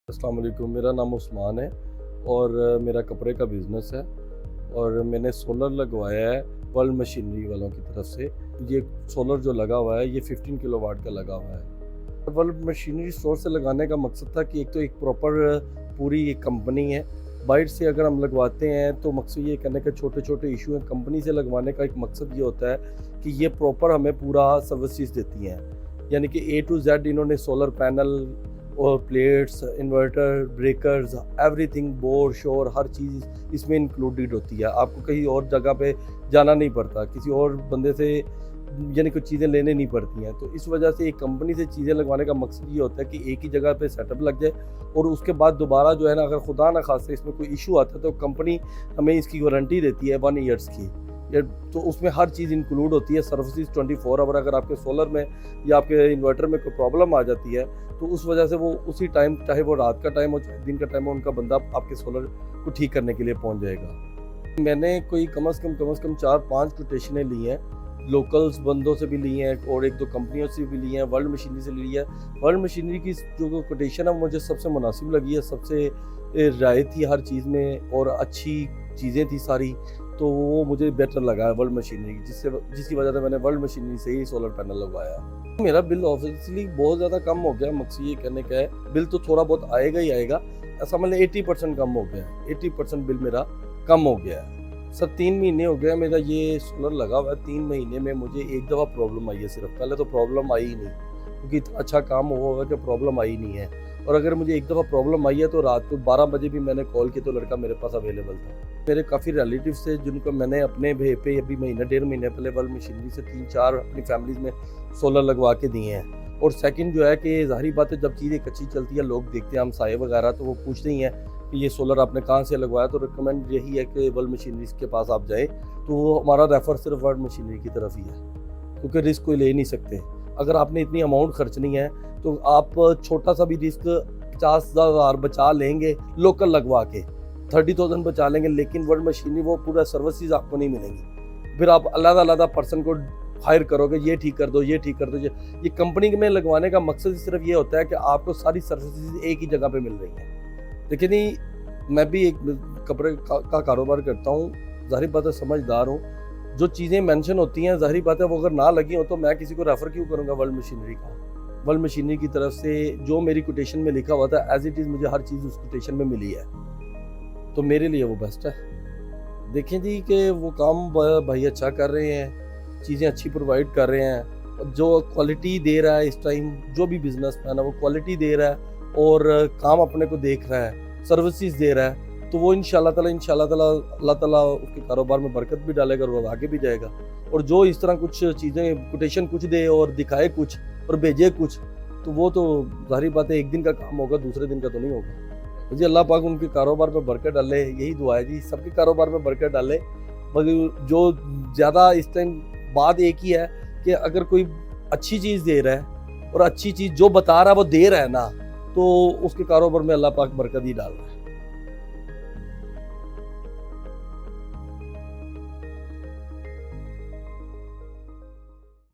अस्सलाम वालेकुम, मेरा नाम उस्मान है और मेरा कपड़े का बिज़नेस है और मैंने सोलर लगवाया है वर्ल्ड मशीनरी वालों की तरफ से। ये सोलर जो लगा हुआ है ये 15 किलोवाट का लगा हुआ है। वर्ल्ड मशीनरी स्टोर से लगाने का मकसद था कि एक तो एक प्रॉपर पूरी एक कंपनी है। बाहर से अगर हम लगवाते हैं तो मकसद ये करने का छोटे छोटे इशू हैं। कंपनी से लगवाने का एक मकसद ये होता है कि ये प्रॉपर हमें पूरा सर्विसेज देती हैं, यानी कि A to Z इन्होंने सोलर पैनल और plates, inverter, breakers, everything, bore शोर, हर चीज़ इसमें इंक्लूडेड होती है। आपको कहीं और जगह पे जाना नहीं पड़ता, किसी और बंदे से यानी कुछ चीज़ें लेने नहीं पड़ती हैं। तो इस वजह से एक कंपनी से चीज़ें लगवाने का मकसद ये होता है कि एक ही जगह पे सेटअप लग जाए और उसके बाद दोबारा जो है ना, अगर खुदा ना खास्ते इसमें कोई इशू आता है तो कंपनी हमें इसकी वारंटी देती है 1 ईयर्स की। तो उसमें हर चीज़ इंक्लूड होती है, सर्विसेज 24 आवर। अगर आपके सोलर में या आपके इन्वर्टर में कोई प्रॉब्लम आ जाती है तो उस वजह से वो उसी टाइम, चाहे वो रात का टाइम हो चाहे दिन का टाइम हो, उनका बंदा आपके सोलर को ठीक करने के लिए पहुंच जाएगा। मैंने कोई कम से कम 4-5 कोटेशनें ली हैं, लोकल्स बंदों से भी ली हैं और 1-2 कंपनियों से भी ली हैं, वर्ल्ड मशीनरी से ली है। वर्ल्ड मशीनरी की जो कोटेशन है मुझे सबसे मुनासिब लगी है, सबसे राय थी हर चीज़ में और अच्छी चीज़ें थी सारी, तो वो मुझे बेटर लगा है वर्ल्ड मशीनरी की, जिसकी वजह से मैंने वर्ल्ड मशीनरी से ही सोलर पैनल लगवाया। मेरा बिल ऑब्वियसली बहुत ज़्यादा कम हो गया। मकसद ये कहने का है, बिल तो थोड़ा बहुत आएगा ही आएगा, ऐसा मतलब 80% कम हो गया है। 80% बिल मेरा कम हो गया है सर। 3 महीने हो गया मेरा ये सोलर लगा हुआ है। 3 महीने में मुझे एक दफ़ा प्रॉब्लम आई है सिर्फ। पहले तो प्रॉब्लम आई ही नहीं, क्योंकि इतना अच्छा काम हुआ हुआ कि प्रॉब्लम आई नहीं है। और अगर मुझे एक दफ़ा प्रॉब्लम आई है तो रात को 12 बजे भी मैंने कॉल की तो लड़का मेरे पास अवेलेबल था। मेरे काफ़ी रिलेटिव्स थे जिनको मैंने अपने भे पे अभी महीना 1.5 महीने पहले वर्ल्ड मशीनरी से 3-4 अपनी फैमिलीज़ में सोलर लगवा के दिए हैं। और सेकंड जो है कि ज़ाहिर बात है, जब चीज़ें कच्ची चलती है, लोग देखते हैं हम साए वगैरह, तो वो पूछते ही हैं कि ये सोलर आपने कहाँ से लगवाया। तो रिकमेंड यही है कि वर्ल्ड मशीनरी के पास आप जाएँ, तो हमारा रेफ़र सिर्फ वर्ल्ड मशीनरी की तरफ ही है, क्योंकि रिस्क कोई ले नहीं सकते। अगर आपने इतनी अमाउंट खर्चनी है तो आप छोटा सा भी रिस्क 50,000 बचा लेंगे लोकल लगवा के, 30,000 बचा लेंगे, लेकिन वर्ल्ड मशीनरी वो पूरा सर्विसेज आपको नहीं मिलेंगी। फिर आप अलग-अलग पर्सन को हायर करोगे, ये ठीक कर दो, ये ठीक कर दो। ये कंपनी में लगवाने का मकसद सिर्फ ये होता है कि आपको सारी सर्विसेज एक ही जगह पे मिल रही हैं। देखिए नहीं, मैं भी एक कपड़े का कारोबार करता हूँ, ज़ाहिर बात है समझदार हूँ। जो चीज़ें मेंशन होती हैं, ज़ाहिर बात है वो अगर ना लगी हो तो मैं किसी को रेफ़र क्यों करूँगा वर्ल्ड मशीनरी का। वर्ल्ड मशीनरी की तरफ से जो मेरी कोटेशन में लिखा हुआ था एज़ इट इज़ मुझे हर चीज़ उस कोटेशन में मिली है, तो मेरे लिए वो बेस्ट है। देखें जी कि वो काम भाई अच्छा कर रहे हैं, चीज़ें अच्छी प्रोवाइड कर रहे हैं, जो क्वालिटी दे रहा है इस टाइम, जो भी बिजनेसमैन है वो क्वालिटी दे रहा है और काम अपने को देख रहा है, सर्विसेज दे रहा है, तो वो इंशाल्लाह ताला अल्लाह ताला उसके कारोबार में बरकत भी डालेगा और वो आगे भी जाएगा। और जो इस तरह कुछ चीज़ें कोटेशन कुछ दे और दिखाए कुछ और भेजे कुछ, तो वो तो ज़ाहिर बात है एक दिन का काम होगा, दूसरे दिन का तो नहीं होगा। जी अल्लाह पाक उनके कारोबार में बरकत डाले, यही दुआ है जी, सबके कारोबार में बरकत डाले। मगर जो ज़्यादा इस टाइम बात एक ही है कि अगर कोई अच्छी चीज़ दे रहा है और अच्छी चीज़ जो बता रहा है वो दे रहा है ना, तो उसके कारोबार में अल्लाह पाक बरकत ही डाल रहा है।